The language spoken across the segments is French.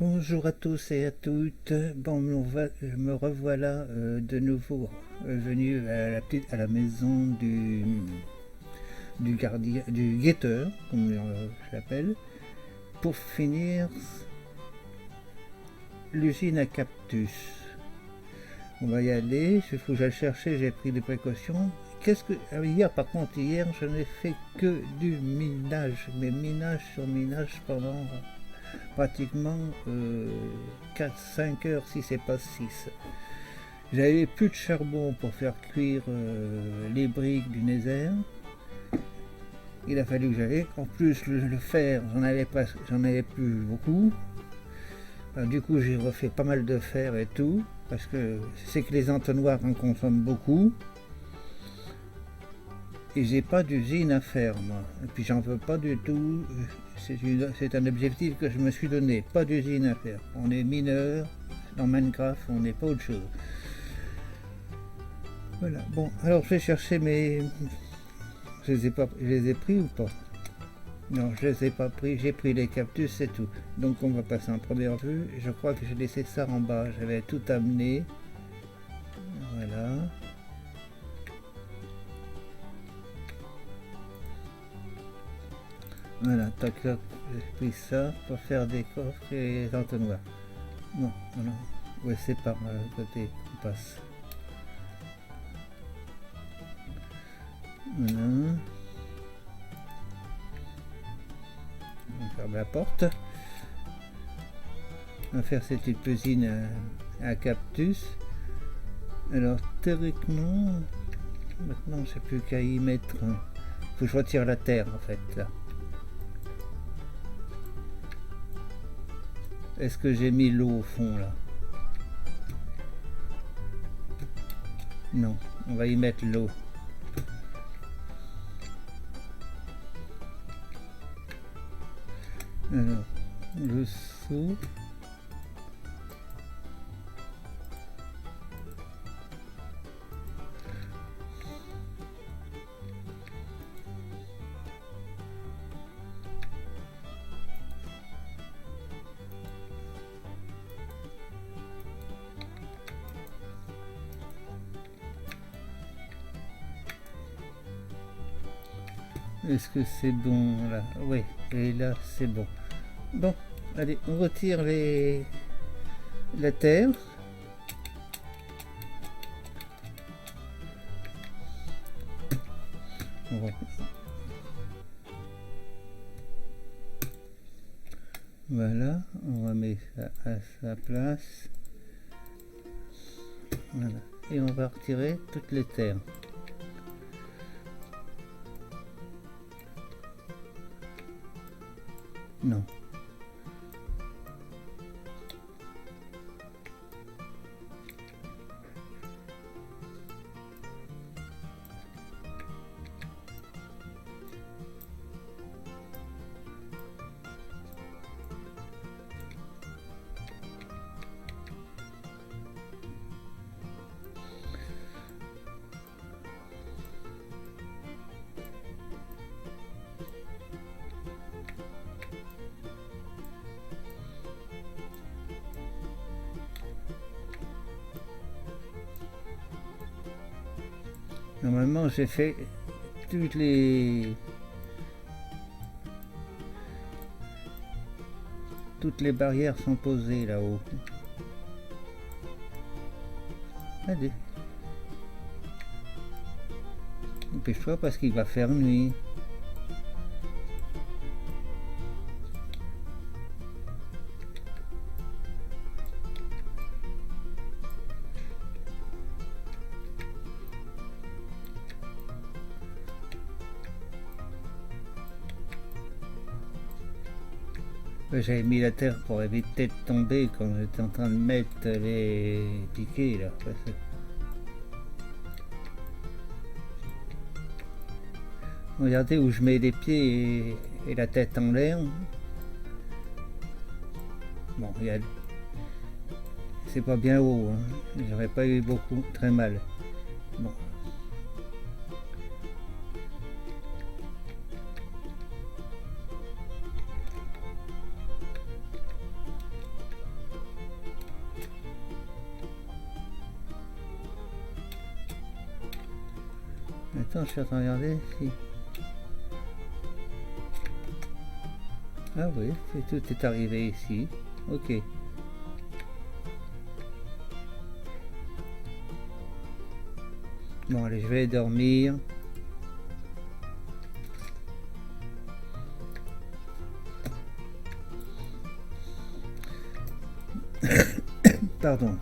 Bonjour à tous et à toutes. Bon, me revoilà de nouveau venu à la maison du gardien, du guetteur, comme je l'appelle, pour finir l'usine à cactus. On va y aller. Il faut que j'aille chercher. J'ai pris des précautions. Hier, par contre, hier, je n'ai fait que du minage, mais minage sur minage pendant pratiquement 4-5 heures si c'est pas 6. J'avais plus de charbon pour faire cuire les briques du Nether. Il a fallu que j'aille. En plus le fer, j'en avais plus beaucoup. Alors, du coup j'ai refait pas mal de fer et tout, parce que c'est que les entonnoirs en consomment beaucoup. Et j'ai pas d'usine à faire moi. Et puis j'en veux pas du tout. C'est un objectif que je me suis donné. Pas d'usine à faire. On est mineur. Dans Minecraft, on n'est pas autre chose. Voilà. Bon, alors je vais chercher mes... Je les ai pris ou pas? Non, je les ai pas pris. J'ai pris les cactus, c'est tout. Donc on va passer en première vue. Je crois que j'ai laissé ça en bas. J'avais tout amené. Voilà. Voilà, tac, tac, j'ai pris ça pour faire des coffres et des entonnoirs. Non, voilà. Ouais, c'est par côté qu'on passe. Voilà. On ferme la porte. On va faire cette petite usine à cactus. Alors, théoriquement, maintenant, je sais plus qu'à y mettre. Faut que je retire la terre, en fait, là. Est-ce que j'ai mis l'eau au fond là? Non, on va y mettre l'eau. Alors, le seau. Est-ce que c'est bon là? Oui, et là c'est bon. Bon, allez, on retire la terre. Voilà, on remet ça à sa place. Voilà, et on va retirer toutes les terres. Non. Normalement, j'ai fait toutes les barrières sont posées là-haut. Allez. Dépêche-toi parce qu'il va faire nuit. J'avais mis la terre pour éviter de tomber quand j'étais en train de mettre les piquets là. Regardez où je mets les pieds et la tête en l'air. Bon, c'est pas bien haut, hein. J'aurais pas eu très mal. Bon. temps, je suis en train de regarder si... Ah oui, tout est arrivé ici. Ok. Bon, allez, je vais dormir. Pardon.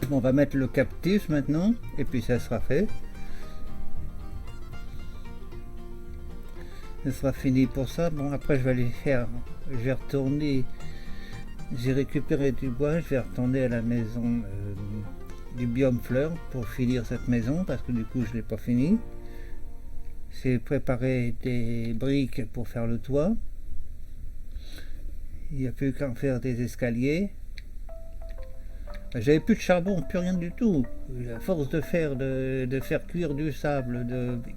Bon, on va mettre le cactus maintenant, et puis ça sera fait. Ce sera fini pour ça. Bon, après je vais aller faire... Je vais retourner... J'ai récupéré du bois, je vais retourner à la maison du biome fleur pour finir cette maison, parce que du coup je l'ai pas fini. J'ai préparé des briques pour faire le toit. Il n'y a plus qu'à en faire des escaliers. J'avais plus de charbon, plus rien du tout. À force de faire cuire du sable,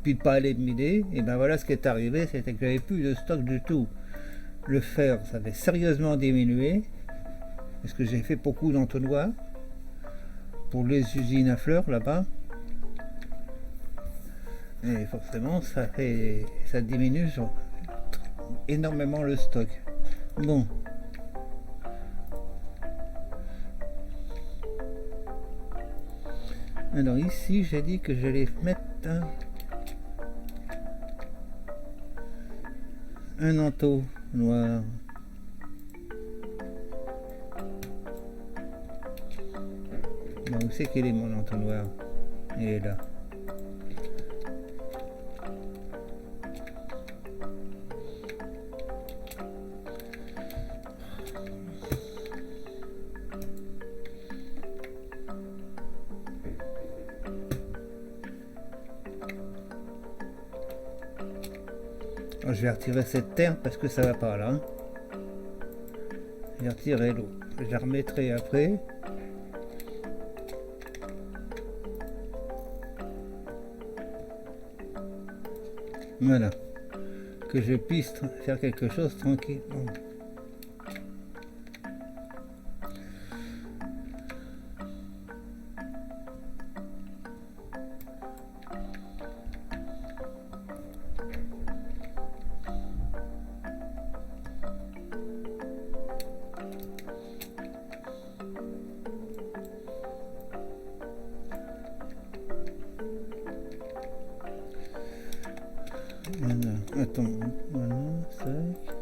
puis de pas aller miner, et ben voilà ce qui est arrivé, c'était que j'avais plus de stock du tout. Le fer, ça avait sérieusement diminué, parce que j'ai fait beaucoup d'entonnoirs pour les usines à fleurs là-bas. Et forcément, ça diminue énormément le stock. Bon. Alors ici, j'ai dit que j'allais mettre un entot noir. Bon, où c'est qu'il est mon entonnoir? Il est là. Alors, je vais retirer cette terre parce que ça va pas là. Je vais retirer l'eau. Je la remettrai après. Voilà. Que je puisse faire quelque chose tranquillement. Voilà. Attends, voilà, tac.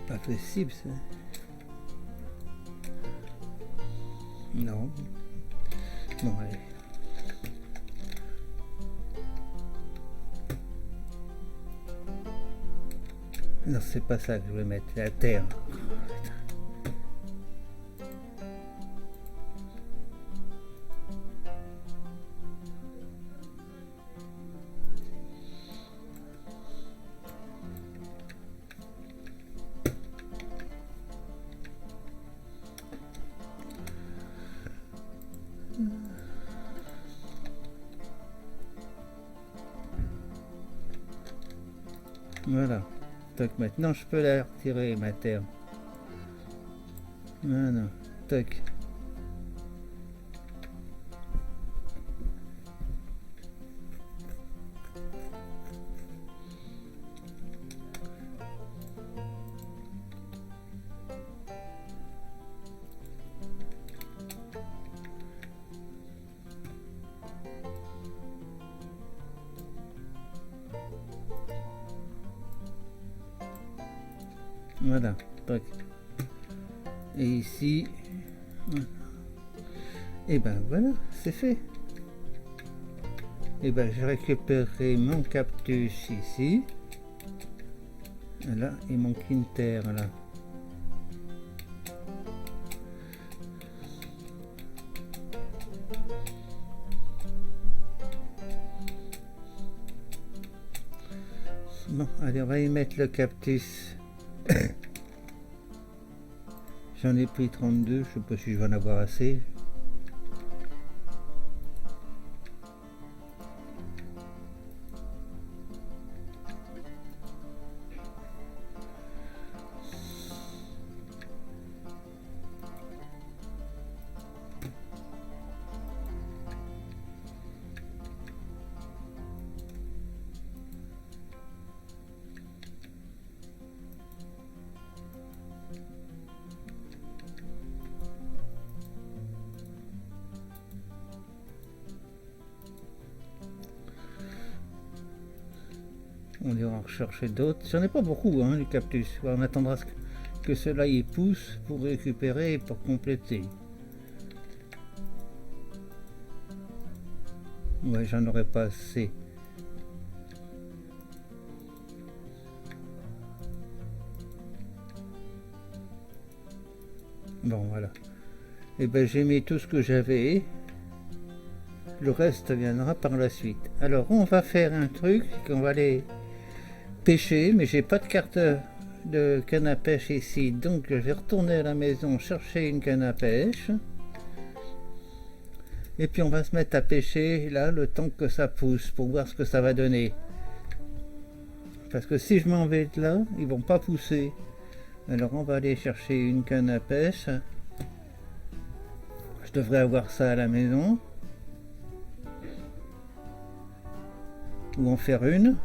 Pas possible ça. Non. Bon, allez. Non, c'est pas ça que je voulais mettre, la terre. Voilà. Toc, maintenant je peux la retirer, ma terre. Voilà. Toc. Voilà, toc. Et ici, et ben voilà, c'est fait. Et ben je récupérerai mon cactus ici. Là, et mon Quinter là. Bon, allez, on va y mettre le cactus. J'en ai pris 32, je sais pas si je vais en avoir assez. On ira en rechercher d'autres. J'en ai pas beaucoup, hein, les cactus. On attendra que ceux-là y poussent pour récupérer et pour compléter. Ouais, j'en aurais pas assez. Bon, voilà. Et ben j'ai mis tout ce que j'avais. Le reste viendra par la suite. Alors, on va faire un truc, qu'on va aller pêcher, mais j'ai pas de carte de canne à pêche ici, donc je vais retourner à la maison chercher une canne à pêche. Et puis on va se mettre à pêcher là le temps que ça pousse pour voir ce que ça va donner. Parce que si je m'en vais de là, ils vont pas pousser. Alors on va aller chercher une canne à pêche. Je devrais avoir ça à la maison. Ou en faire une.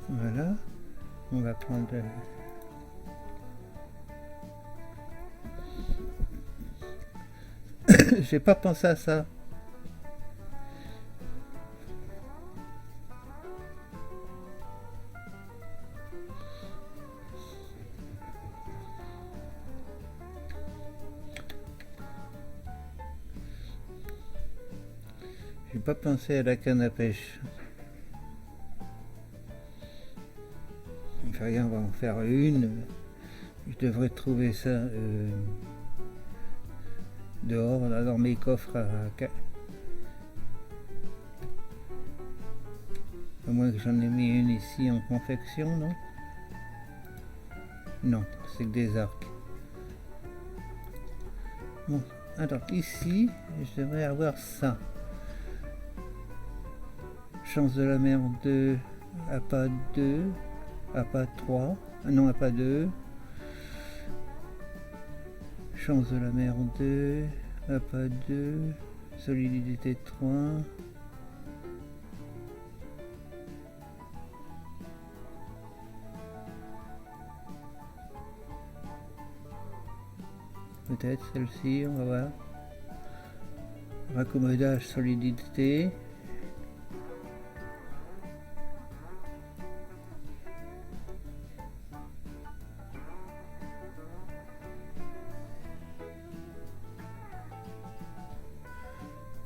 Voilà. On va prendre... J'ai pas pensé à ça. J'ai pas pensé à la canne à pêche. Enfin, rien, on va en faire une. Je devrais trouver ça dehors, là, dans mes coffres à moins que j'en ai mis une ici en confection, non? Non, c'est que des arcs. Bon, alors ici, je devrais avoir ça. Chance de la mer 2, APA 2, APA 3, non APA 2. Chance de la mer 2, APA 2, solidité 3. Peut-être celle-ci, on va voir. Raccommodage, solidité.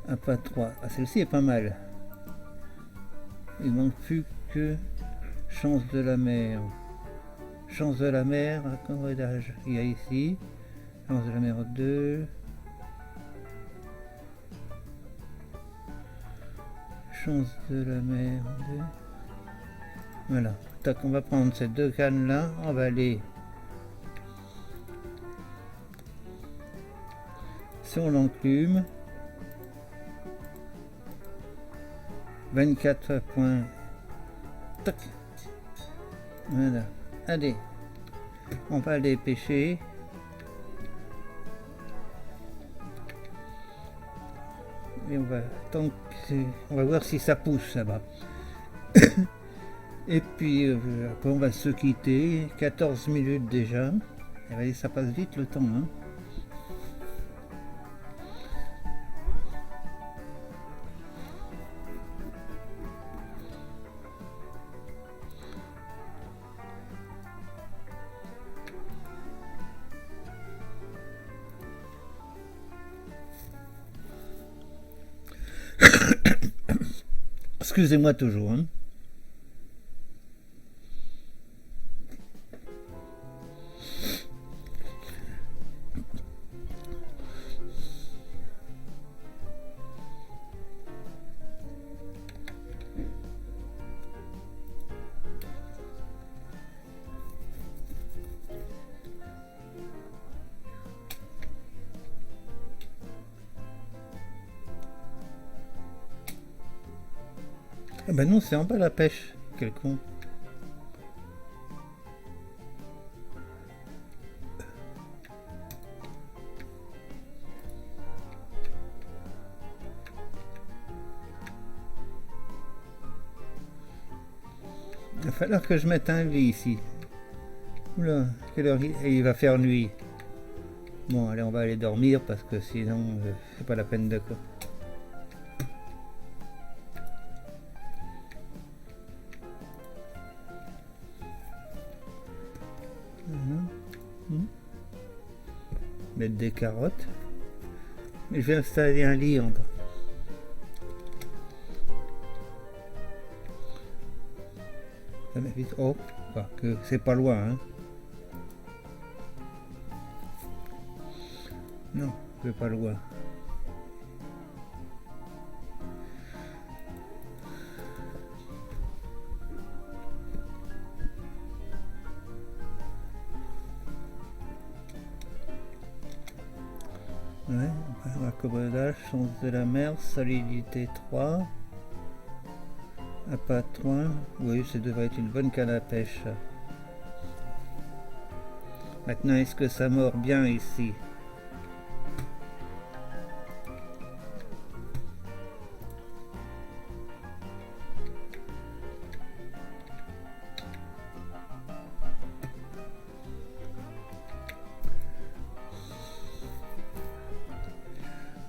APA 3. Ah, celle-ci est pas mal. Il manque plus que chance de la mer. Chance de la mer, raccommodage. Il y a ici. Chance de la mer 2. Chance de la mer 2. Voilà. Tac, on va prendre ces deux cannes là. On va aller sur l'enclume. 24 points. Tac. Voilà. Allez. On va aller pêcher. Et on va voir si ça pousse là-bas. Et puis après on va se quitter. 14 minutes déjà. Et allez, ça passe vite le temps, hein. Excusez-moi toujours. Hein. Ah bah non, c'est en bas la pêche. Quel con. Il va falloir que je mette un lit ici. Oula, quelle heure il va faire nuit. Bon, allez, on va aller dormir parce que sinon, c'est pas la peine de quoi. Mettre des carottes. Mais je vais installer un lit en bas. Ça m'évite. Oh, que c'est pas loin, hein. Non, c'est pas loin. Ouais, raccommodage, chance de la mer, solidité 3. Appât-loin, oui, ça devrait être une bonne canne à pêche. Maintenant, est-ce que ça mord bien ici?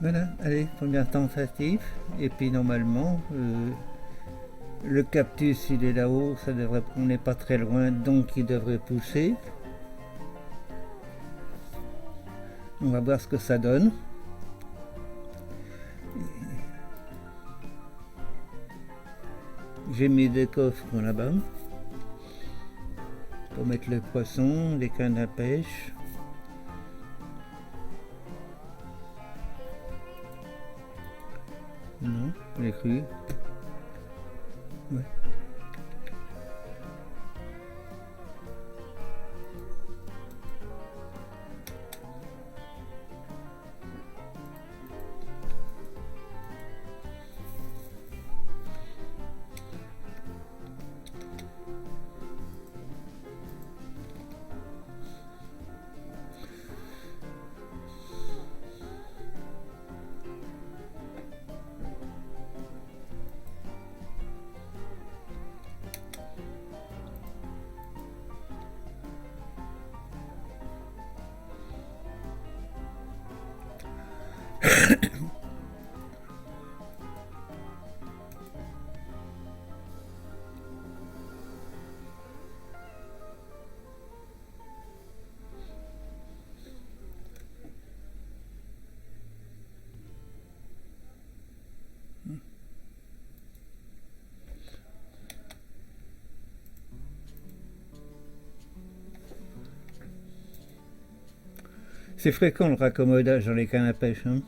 Voilà, allez, première tentative. Et puis normalement, le cactus il est là-haut, ça devrait, on n'est pas très loin, donc il devrait pousser. On va voir ce que ça donne. J'ai mis des coffres là-bas pour mettre les poissons, les cannes à pêche. Non, les crus. Ouais. C'est fréquent le raccommodage dans les cannes à pêche. Hein.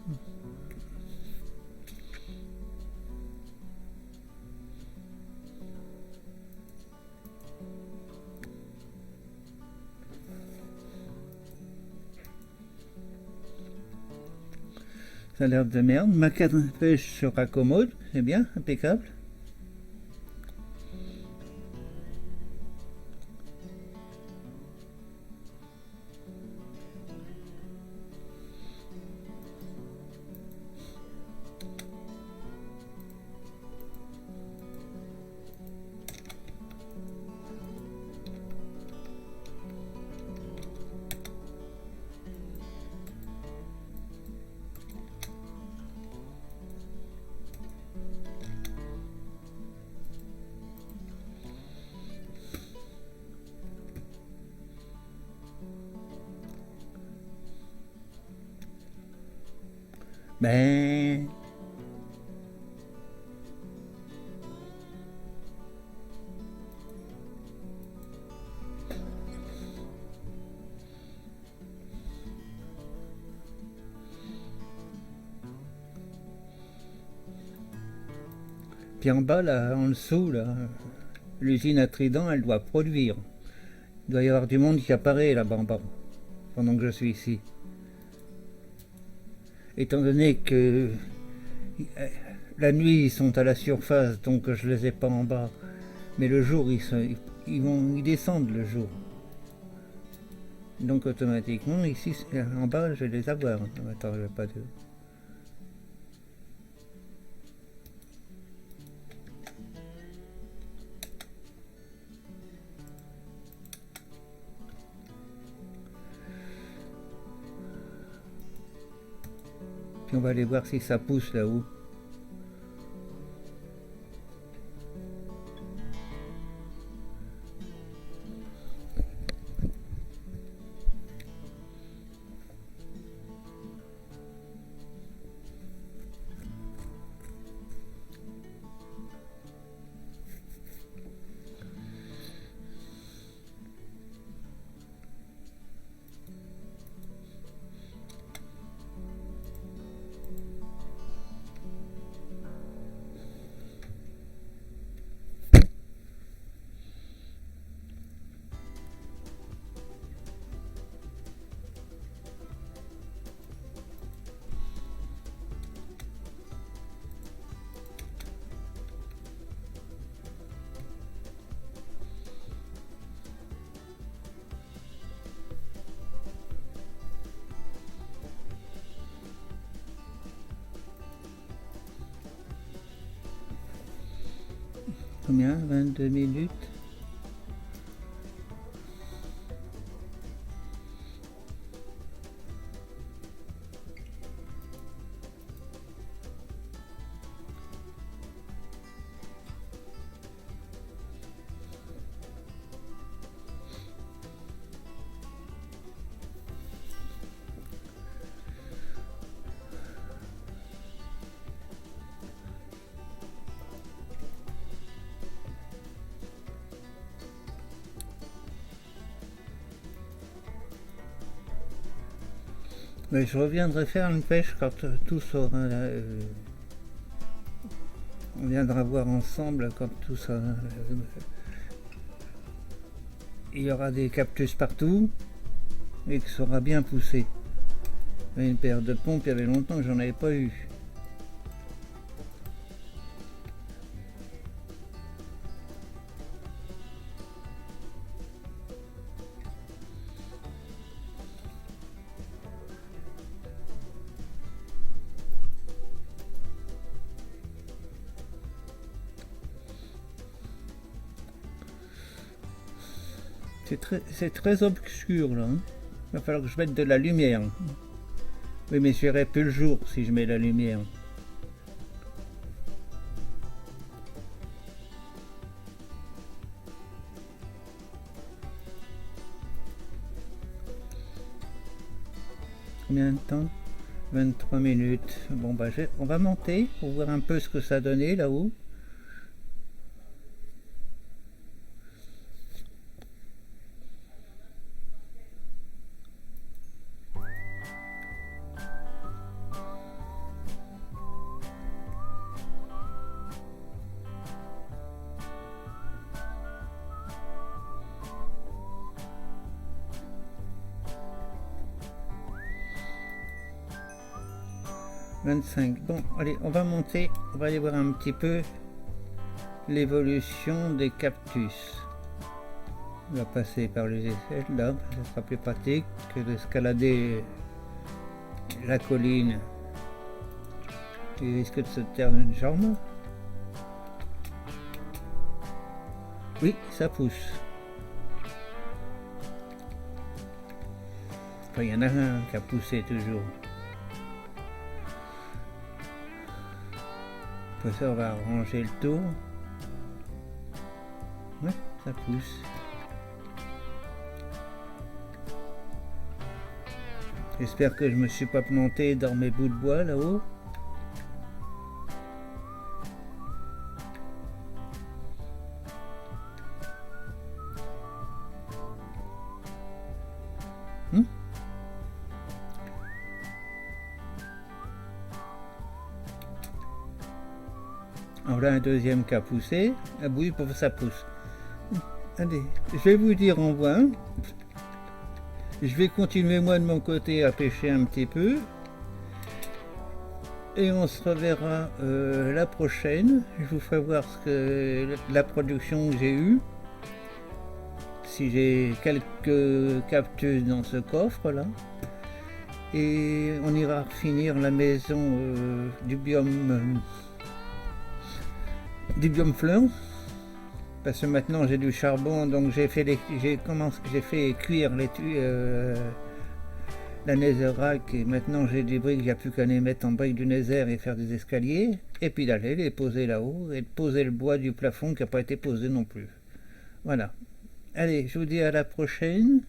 Ça a l'air de merde. Ma canne à pêche se raccommode, c'est bien, impeccable. Ben, Puis en bas, là, en dessous, là, l'usine à Trident, elle doit produire. Il doit y avoir du monde qui apparaît là-bas en bas, pendant que je suis ici. Étant donné que la nuit, ils sont à la surface, donc je les ai pas en bas. Mais le jour, ils descendent le jour. Donc automatiquement, ici, en bas, je vais les avoir. Attends, je vais pas de... Puis on va aller voir si ça pousse là-haut. Combien? 22 minutes? Mais je reviendrai faire une pêche quand tout sera... on viendra voir ensemble quand tout ça... il y aura des cactus partout et que ça sera bien poussé. Une paire de pompes, il y avait longtemps que j'en avais pas eu. C'est très obscur là. Hein. Il va falloir que je mette de la lumière. Oui, mais je verrai plus le jour si je mets la lumière. Combien de temps? 23 minutes. Bon bah on va monter pour voir un peu ce que ça donnait là-haut. Bon, allez, on va monter, on va aller voir un petit peu l'évolution des cactus. On va passer par les échelles là, ça sera plus pratique que d'escalader la colline. Il risque de se taire une jambe. Oui, ça pousse. Enfin, il y en a un qui a poussé toujours. Pour ça, on va ranger le tour. Ouais, ça pousse. J'espère que je me suis pas planté dans mes bouts de bois là-haut. Alors voilà un deuxième qui a poussé. Ah oui, ça pousse. Allez, je vais vous dire au revoir. Je vais continuer moi de mon côté à pêcher un petit peu. Et on se reverra la prochaine. Je vous ferai voir la production que j'ai eue. Si j'ai quelques captus dans ce coffre là. Et on ira finir la maison du biome fleur. Parce que maintenant j'ai du charbon, donc j'ai fait cuire la netherrack, et maintenant j'ai des briques, il n'y a plus qu'à les mettre en briques du nether et faire des escaliers, et puis d'aller les poser là-haut et de poser le bois du plafond qui n'a pas été posé non plus. Voilà. Allez, je vous dis à la prochaine.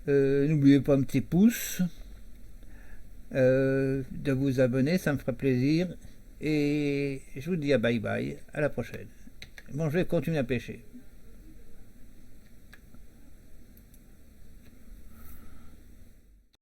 N'oubliez pas un petit pouce, de vous abonner, ça me fera plaisir. Et je vous dis à bye bye, à la prochaine. Bon, je vais continuer à pêcher.